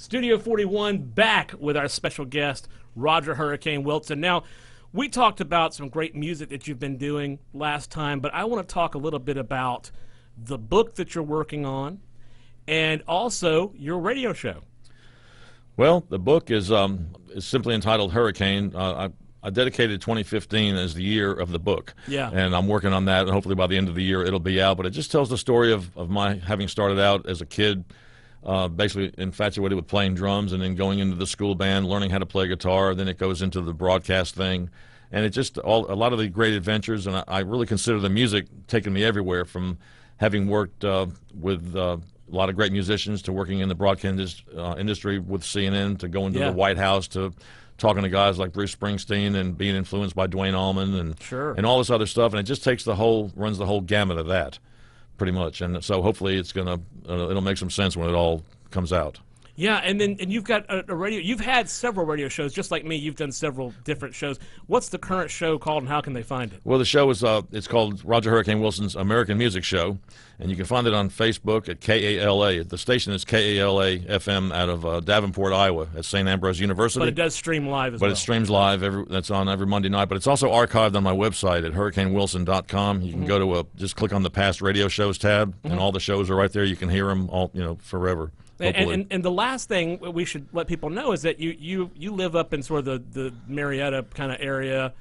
Studio 41 back with our special guest, Roger Hurricane Wilson. Now, we talked about some great music that you've been doing last time, but I want to talk a little bit about the book that you're working on and also your radio show. Well, the book is simply entitled Hurricane. I dedicated 2015 as the year of the book. Yeah. And I'm working on that, and hopefully by the end of the year it'll be out. But it just tells the story of my having started out as a kid, basically infatuated with playing drums, and then going into the school band, learning how to play guitar. Then it goes into the broadcast thing. And it just, a lot of the great adventures, and I really consider the music taking me everywhere, from having worked with a lot of great musicians to working in the broadcast industry with CNN, to going to the White House, to talking to guys like Bruce Springsteen and being influenced by Duane Allman and all this other stuff. And it just takes runs the whole gamut of that, pretty much. And so hopefully it's it'll make some sense when it all comes out. Yeah, and you've got a radio. You've had several radio shows, just like me. You've done several different shows. What's the current show called, and how can they find it? Well, the show is it's called Roger Hurricane Wilson's American Music Show, and you can find it on Facebook at KALA. The station is KALA FM out of Davenport, Iowa, at St. Ambrose University. But it does stream live as well. But it streams live. That's on every Monday night. But it's also archived on my website at hurricanewilson.com. You can go to just click on the past radio shows tab, and all the shows are right there. You can hear them all, forever. And the last thing we should let people know is that you live up in sort of the Marietta kind of area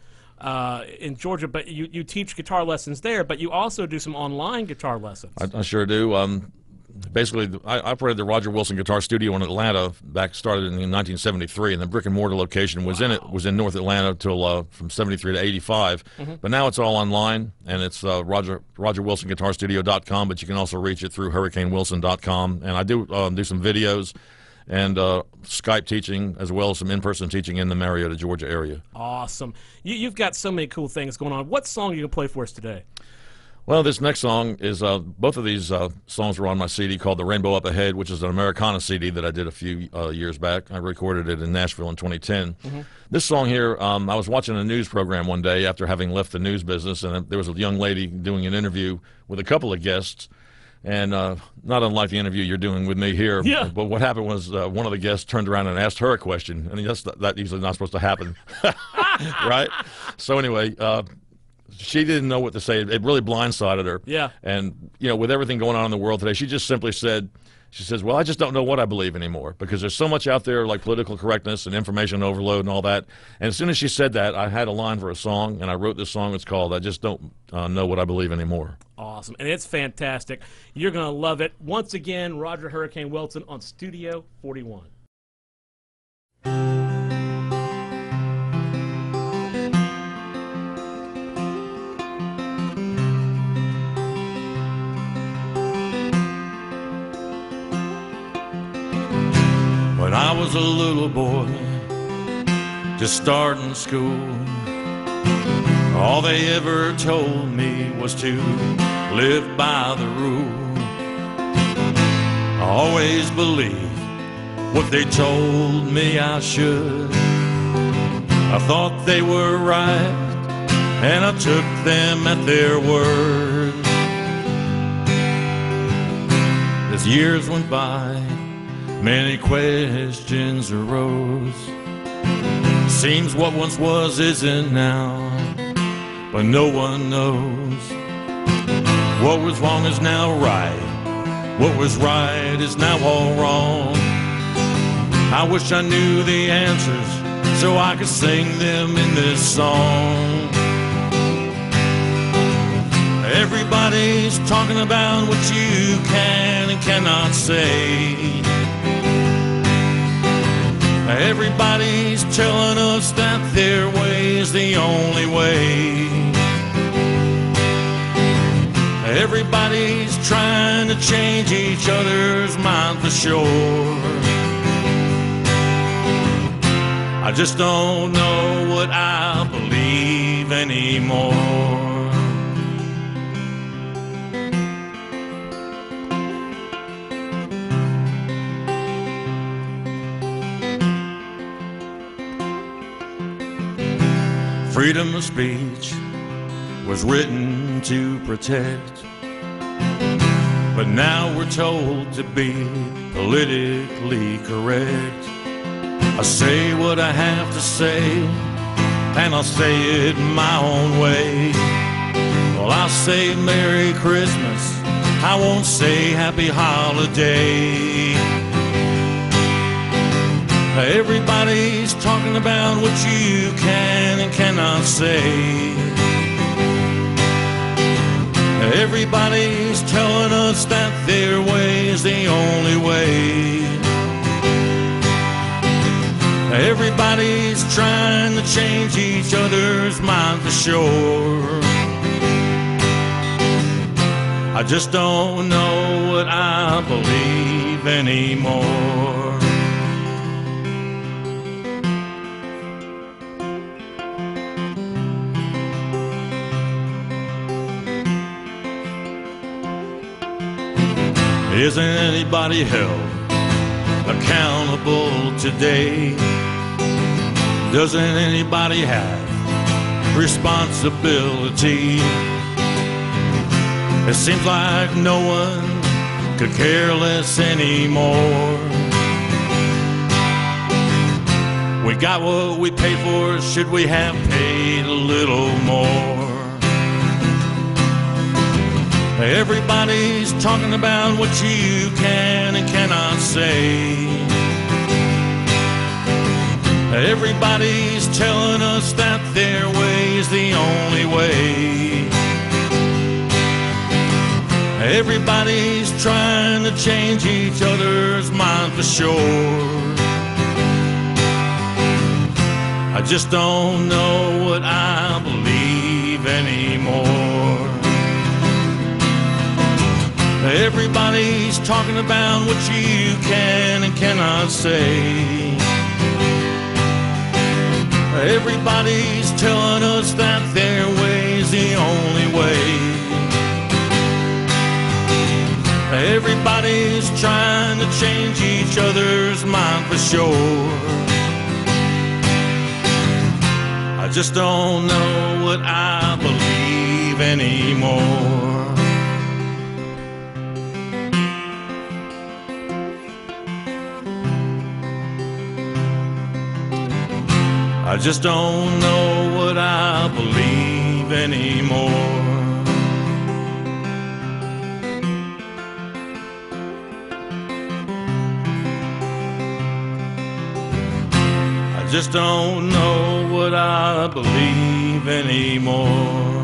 in Georgia, but you teach guitar lessons there, but you also do some online guitar lessons. I sure do. Basically, I operated the Roger Wilson Guitar Studio in Atlanta. Started in 1973, and the brick and mortar location was in North Atlanta till from 73 to 85. But now it's all online, and it's RogerWilsonGuitarStudio.com. But you can also reach it through HurricaneWilson.com. And I do some videos and Skype teaching, as well as some in-person teaching in the Marietta, Georgia area. Awesome. You've got so many cool things going on. What song are you going to play for us today? Well, this next song is, both of these songs were on my CD called The Rainbow Up Ahead, which is an Americana CD that I did a few years back. I recorded it in Nashville in 2010. This song here, I was watching a news program one day after having left the news business, and there was a young lady doing an interview with a couple of guests, and not unlike the interview you're doing with me here. Yeah. But what happened was one of the guests turned around and asked her a question, and that's usually not supposed to happen, right? So anyway, she didn't know what to say. It really blindsided her. Yeah. And, with everything going on in the world today, she just simply said, well, I just don't know what I believe anymore, because there's so much out there, like political correctness and information overload and all that. And as soon as she said that, I had a line for a song, and I wrote this song. It's called I Just Don't Know What I Believe Anymore. Awesome. And it's fantastic. You're going to love it. Once again, Roger Hurricane Wilson on Studio 41. When I was a little boy, just starting school, all they ever told me was to live by the rule. I always believed what they told me I should. I thought they were right, and I took them at their word. As years went by, many questions arose. Seems what once was isn't now, but no one knows. What was wrong is now right. What was right is now all wrong. I wish I knew the answers so I could sing them in this song. Everybody's talking about what you can and cannot say. Everybody's telling us that their way is the only way. Everybody's trying to change each other's mind for sure. I just don't know what I believe anymore. Freedom of speech was written to protect but now we're told to be politically correct. I say what I have to say, and I'll say it my own way. Well, I'll say Merry Christmas, I won't say Happy Holiday. Everybody's talking about what you can and cannot say. Everybody's telling us that their way is the only way. Everybody's trying to change each other's mind for sure. I just don't know what I believe anymore. Isn't anybody held accountable today? Doesn't anybody have responsibility? It seems like no one could care less anymore. We got what we paid for, should we have paid a little more? Everybody's talking about what you can and cannot say. Everybody's telling us that their way is the only way. Everybody's trying to change each other's mind for sure. I just don't know what I believe anymore. Everybody's talking about what you can and cannot say. Everybody's telling us that their way is the only way. Everybody's trying to change each other's mind for sure. I just don't know what I believe anymore. I just don't know what I believe anymore. I just don't know what I believe anymore.